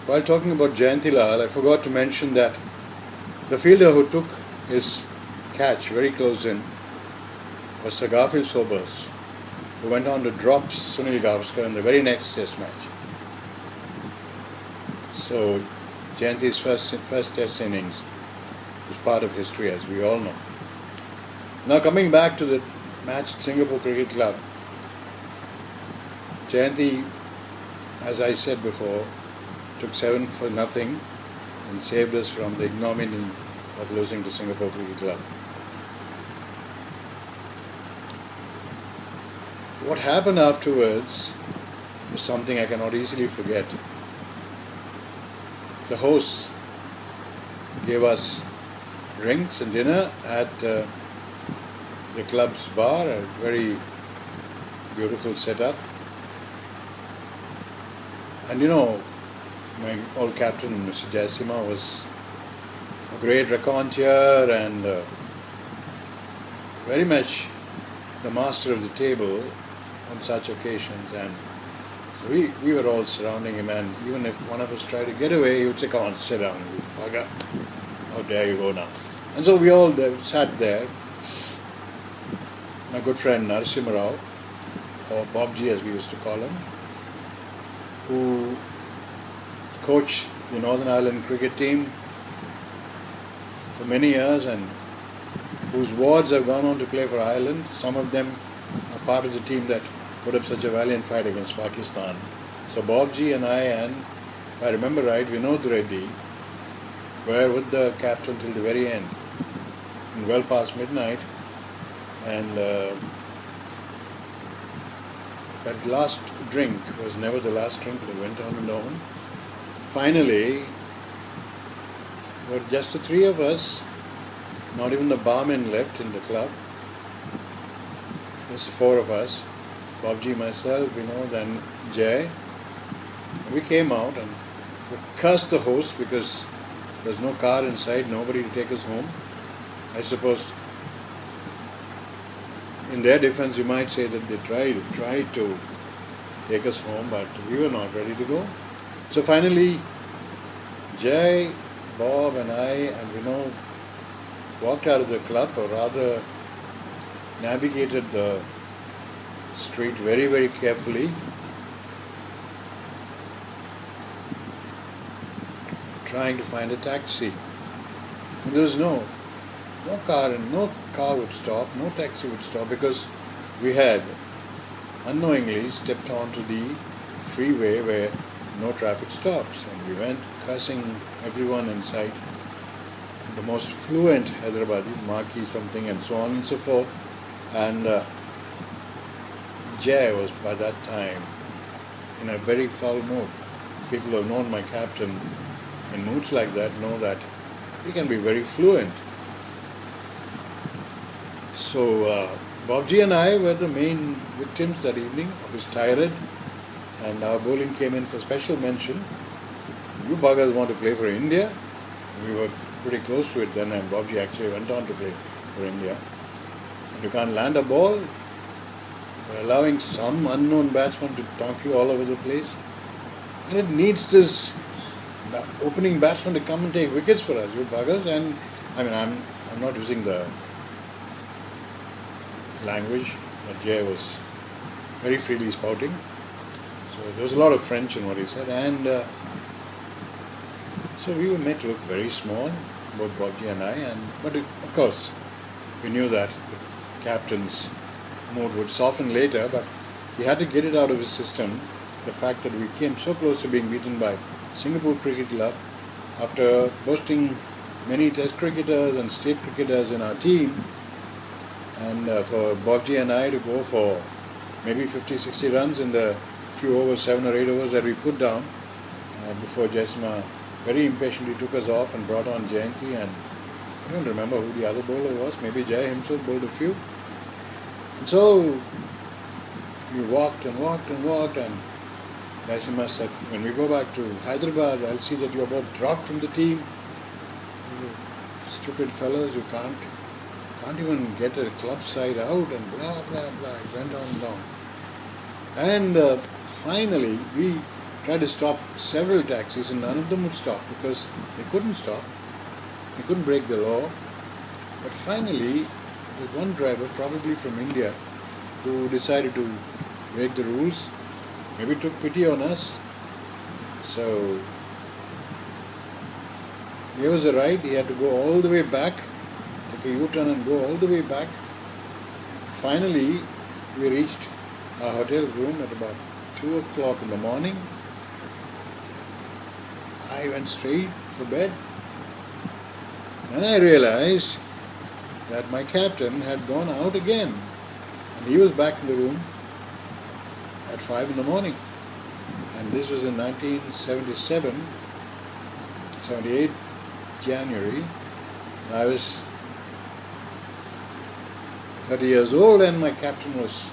While talking about Jayanti Lal, I forgot to mention that the fielder who took his catch very close in was Sir Garfield Sobers, who went on to drop Sunil Gavaskar in the very next test match. So Jayanti's first test innings is part of history, as we all know. Now coming back to the match at Singapore Cricket Club, Jayanti, as I said before, took 7-0 and saved us from the ignominy of losing to Singapore Cricket Club. What happened afterwards was something I cannot easily forget. The hosts gave us drinks and dinner at the club's bar, a very beautiful setup. And you know, my old captain, Mr. Jayasima, was a great raconteur and very much the master of the table on such occasions. And so we were all surrounding him, and even if one of us tried to get away, he would say, "Come on, sit down, you bugger. How dare you go now?" And so we all sat there. My good friend Narasimha Rao, or Bobji as we used to call him, who coached the Northern Ireland cricket team for many years and whose wards have gone on to play for Ireland. Some of them are part of the team that put up such a valiant fight against Pakistan. So Bobji and I, and if I remember right, Tirade were with the captain till the very end, and well past midnight. And that last drink was never the last drink. It went on and on. Finally, there were just the three of us, not even the barman left in the club. Just the four of us, Bobji, myself, Vinod and Jay. We came out and we cursed the host because there's no car inside, nobody to take us home. I suppose in their defense you might say that they tried to take us home, but we were not ready to go. So finally, Jay, Bob and I and Vinod walked out of the club, or rather navigated the street very, very carefully, trying to find a taxi. And there was no car, and no car would stop, no taxi would stop, because we had unknowingly stepped onto the freeway where no traffic stops, and we went cursing everyone in sight. The most fluent Hyderabadi, Maki something, and so on and so forth. And Jay was by that time in a very foul mood. People who have known my captain in moods like that know that he can be very fluent. So Bobji and I were the main victims that evening of his tirade, and our bowling came in for special mention. You buggers want to play for India? We were pretty close to it then, and Bobji actually went on to play for India. And you can't land a ball. You're allowing some unknown batsman to donk you all over the place. And it needs this opening batsman to come and take wickets for us, you buggers. And I mean, I'm not using the language that Jay was very freely spouting. So there was a lot of French in what he said. And so we were made to look very small, both Bobji and I. But of course, we knew that the captain's mood would soften later, but he had to get it out of his system, the fact that we came so close to being beaten by Singapore Cricket Club after boasting many test cricketers and state cricketers in our team, and for Bobji and I to go for maybe 50-60 runs in the few overs, 7 or 8 overs that we put down before Jayasima very impatiently took us off and brought on Jayanti, and I don't remember who the other bowler was, maybe Jay himself bowled a few. And so we walked and walked and walked, and Jayasima said, "When we go back to Hyderabad, I'll see that you're both dropped from the team. You stupid fellows, you can't even get a club side out," and blah, blah, blah. It went on and on. And finally, we tried to stop several taxis and none of them would stop because they couldn't stop. They couldn't break the law. But finally, there's one driver, probably from India, who decided to break the rules. Maybe took pity on us. So, gave us a ride. He had to go all the way back, take a U-turn and go all the way back. Finally, we reached our hotel room at about 2 o'clock in the morning. I went straight for bed. Then I realized that my captain had gone out again. And he was back in the room at 5 in the morning. And this was in 1977, 78 January. And I was 30 years old and my captain was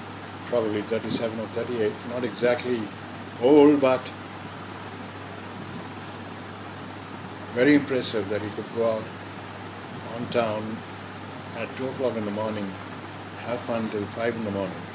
probably 37 or 38. Not exactly old, but very impressive that he could go out on town at 2 o'clock in the morning, have fun till 5 in the morning.